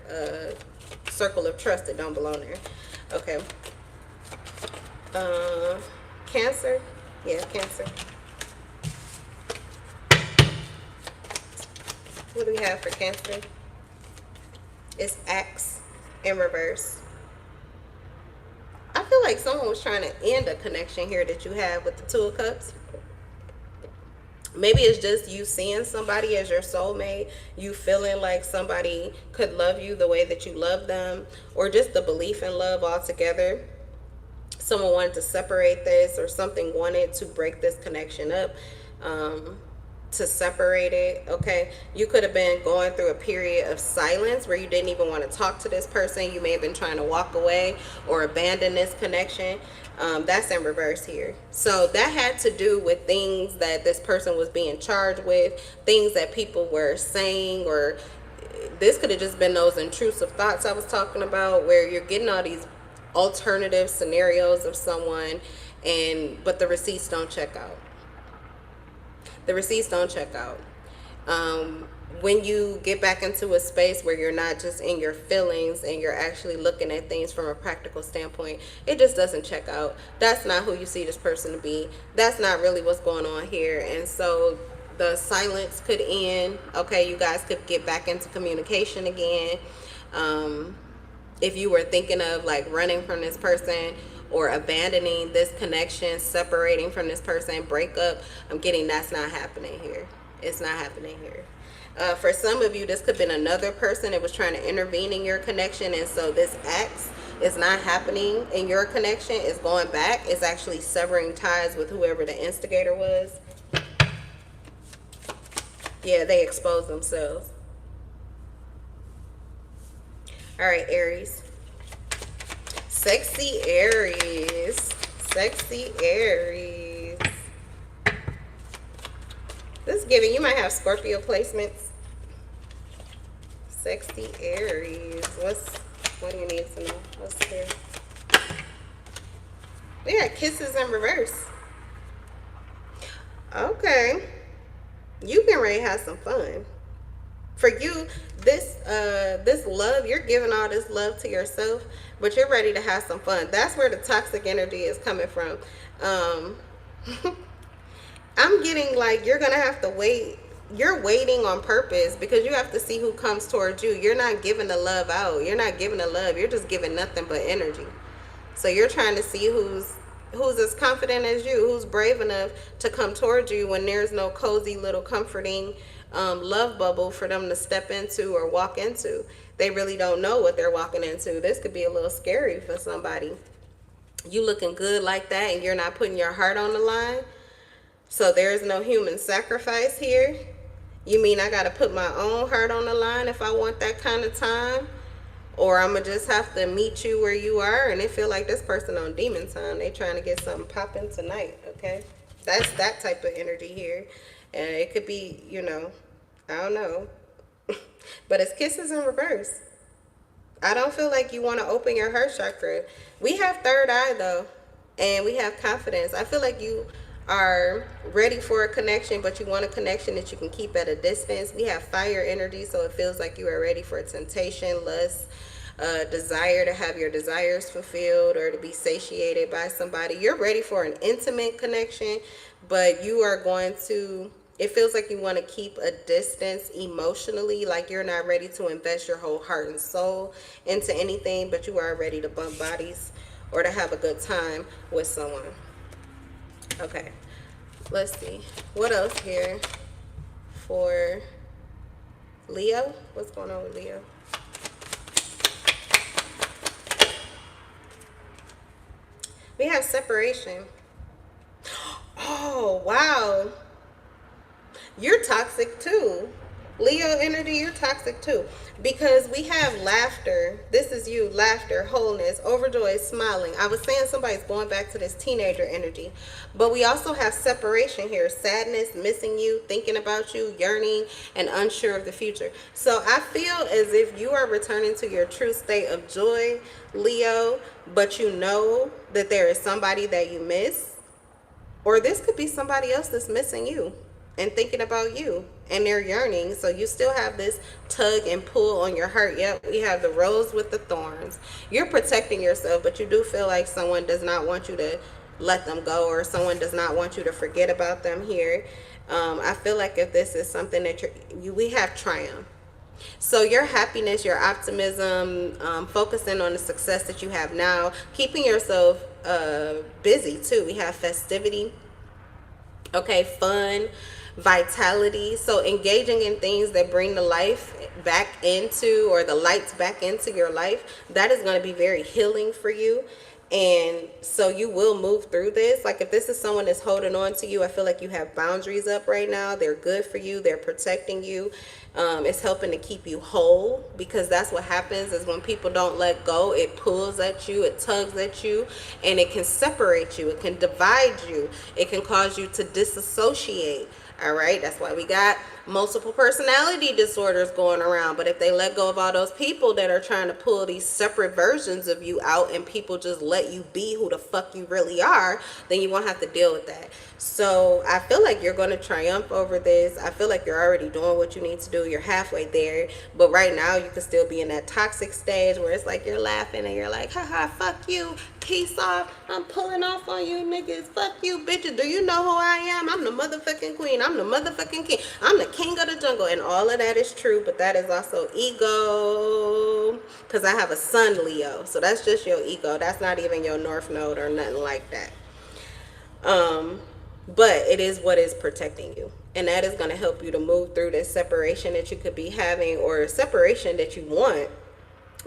circle of trust that don't belong there. Okay. Cancer. Yeah, Cancer. What do we have for Cancer? It's Axe in reverse. I feel like someone was trying to end a connection here that you have with the Two of Cups. Maybe it's just you seeing somebody as your soulmate, you feeling like somebody could love you the way that you love them, or just the belief in love altogether. Someone wanted to separate this, or something wanted to break this connection up, to separate it. Okay, you could have been going through a period of silence where you didn't even want to talk to this person. You may have been trying to walk away or abandon this connection. That's in reverse here. So that had to do with things that this person was being charged with, things that people were saying, or this could have just been those intrusive thoughts I was talking about, where you're getting all these alternative scenarios of someone, but the receipts don't check out. The receipts don't check out. When you get back into a space where you're not just in your feelings and you're actually looking at things from a practical standpoint, it just doesn't check out. That's not who you see this person to be. That's not really what's going on here. And so the silence could end. Okay, you guys could get back into communication again. If you were thinking of like running from this person or abandoning this connection, separating from this person, break up, I'm getting that's not happening here. It's not happening here. For some of you, this could have been another person that was trying to intervene in your connection, and so this axe is not happening in your connection. It's going back. It's actually severing ties with whoever the instigator was. Yeah, they exposed themselves. All right, Aries. Sexy Aries. Sexy Aries. This is giving, you might have Scorpio placements. Sexy Aries. What do you need to know? What's here? We got Kisses in reverse. Okay. You can ready to have some fun. For you, this love, you're giving all this love to yourself, but you're ready to have some fun. That's where the toxic energy is coming from. I'm getting like you're going to have to wait. You're waiting on purpose because you have to see who comes towards you. You're not giving the love out. You're not giving the love. You're just giving nothing but energy. So you're trying to see who's as confident as you, who's brave enough to come towards you when there's no cozy little comforting love bubble for them to step into or walk into. They really don't know what they're walking into. This could be a little scary for somebody. You looking good like that and you're not putting your heart on the line. So there's no human sacrifice here. You mean I got to put my own heart on the line if I want that kind of time? Or I'm going to just have to meet you where you are, and it feel like this person on demon time. They trying to get something popping tonight, okay? That's that type of energy here. And it could be, you know, I don't know. But it's Kisses in reverse. I don't feel like you want to open your heart chakra. We have third eye, though, and we have confidence. I feel like you are ready for a connection, but you want a connection that you can keep at a distance. We have fire energy, so it feels like you are ready for temptation, lust, desire to have your desires fulfilled or to be satiated by somebody. You're ready for an intimate connection, but you are going to, it feels like you want to keep a distance emotionally, like you're not ready to invest your whole heart and soul into anything, but you are ready to bump bodies or to have a good time with someone. Okay, let's see. What else here for Leo? What's going on with Leo? We have separation. Oh, wow. You're toxic too. Leo energy, you're toxic too. Because we have laughter. This is you. Laughter, wholeness, overjoyed, smiling. I was saying somebody's going back to this teenager energy. But we also have separation here. Sadness, missing you, thinking about you, yearning, and unsure of the future. So I feel as if you are returning to your true state of joy, Leo, but you know that there is somebody that you miss. Or this could be somebody else that's missing you and thinking about you, and they're yearning. So you still have this tug and pull on your heart. Yep, we have the rose with the thorns. You're protecting yourself, but you do feel like someone does not want you to let them go, or someone does not want you to forget about them here. I feel like if this is something that we have triumph. So your happiness, your optimism, focusing on the success that you have now, keeping yourself busy too. We have festivity, okay, fun, vitality. So engaging in things that bring the life back into, or the lights back into your life, that is going to be very healing for you. And so you will move through this. Like if this is someone that's holding on to you, I feel like you have boundaries up right now. They're good for you. They're protecting you. It's helping to keep you whole, because that's what happens is when people don't let go, it pulls at you, it tugs at you, and it can separate you. It can divide you. It can cause you to disassociate. All right, that's why we got multiple personality disorders going around. But if they let go of all those people that are trying to pull these separate versions of you out, and people just let you be who the fuck you really are, then you won't have to deal with that. So I feel like you're going to triumph over this. I feel like you're already doing what you need to do. You're halfway there. But right now you can still be in that toxic stage where it's like you're laughing and you're like, haha, fuck you, peace off, I'm pulling off on you niggas, fuck you bitches, do you know who I am? I'm the motherfucking queen, I'm the motherfucking king, I'm the king of the jungle. And all of that is true, but that is also ego, because I have a sun Leo. So that's just your ego. That's not even your north node or nothing like that. But it is what is protecting you, and that is going to help you to move through this separation that you could be having, or separation that you want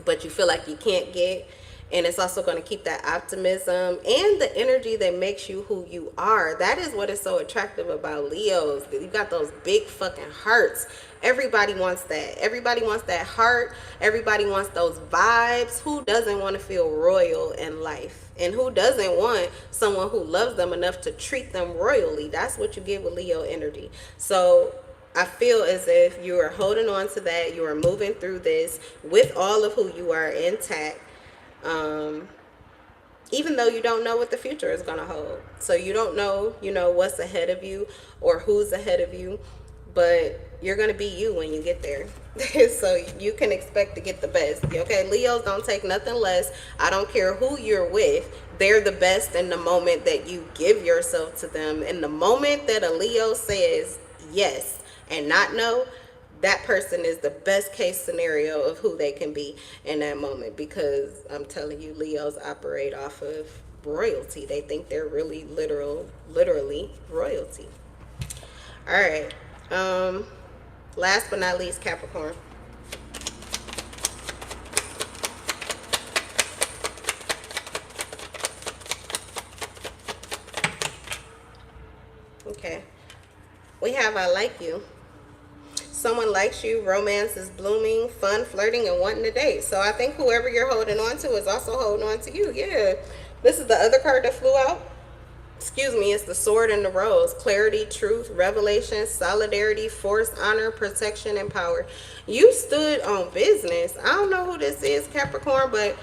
but you feel like you can't get. And it's also going to keep that optimism and the energy that makes you who you are. That is what is so attractive about Leos. You got those big fucking hearts. Everybody wants that. Everybody wants that heart. Everybody wants those vibes. Who doesn't want to feel royal in life? And who doesn't want someone who loves them enough to treat them royally? That's what you get with Leo energy. So I feel as if you are holding on to that. You are moving through this with all of who you are intact. Even though you don't know what the future is going to hold. So you don't know, what's ahead of you or who's ahead of you, but you're going to be you when you get there. So you can expect to get the best. Okay, Leos don't take nothing less. I don't care who you're with. They're the best in the moment that you give yourself to them. In the moment that a Leo says yes and not no, that person is the best case scenario of who they can be in that moment. Because I'm telling you, Leos operate off of royalty. They think they're really literally royalty. All right. Last but not least, Capricorn. Okay. We have I like you. Someone likes you, romance is blooming, fun, flirting, and wanting to date. So I think whoever you're holding on to is also holding on to you. Yeah. This is the other card that flew out. Excuse me, it's the sword and the rose. Clarity, truth, revelation, solidarity, force, honor, protection, and power. You stood on business. I don't know who this is, Capricorn, but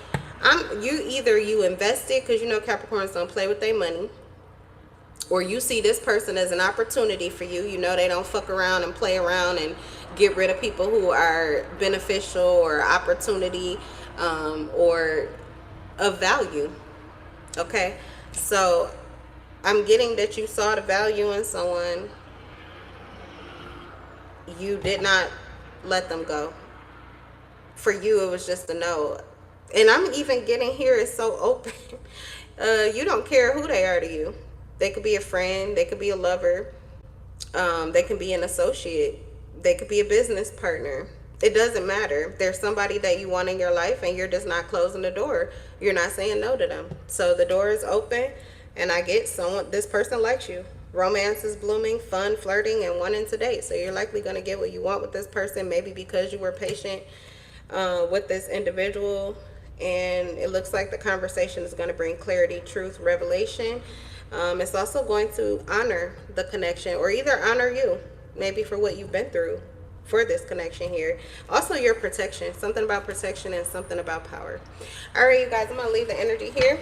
you invested, because Capricorns don't play with their money. Or you see this person as an opportunity for you. They don't fuck around and play around and get rid of people who are beneficial or opportunity or of value. Okay? So I'm getting that you saw the value in someone. You did not let them go. For you, it was just a no. And I'm even getting here, it's so open. You don't care who they are to you. They could be a friend, they could be a lover, they can be an associate, they could be a business partner. It doesn't matter. There's somebody that you want in your life and you're just not closing the door. You're not saying no to them. So the door is open, and I get someone, this person likes you. Romance is blooming, fun, flirting, and wanting to date. So you're likely going to get what you want with this person, maybe because you were patient with this individual. And it looks like the conversation is going to bring clarity, truth, revelation. It's also going to honor the connection, or either honor you, maybe for what you've been through for this connection here. Also your protection, something about protection and something about power. All right, you guys, I'm going to leave the energy here.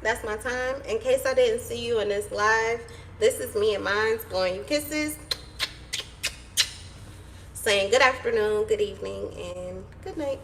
That's my time. In case I didn't see you in this live, this is me and mine's blowing you kisses, saying good afternoon, good evening, and good night.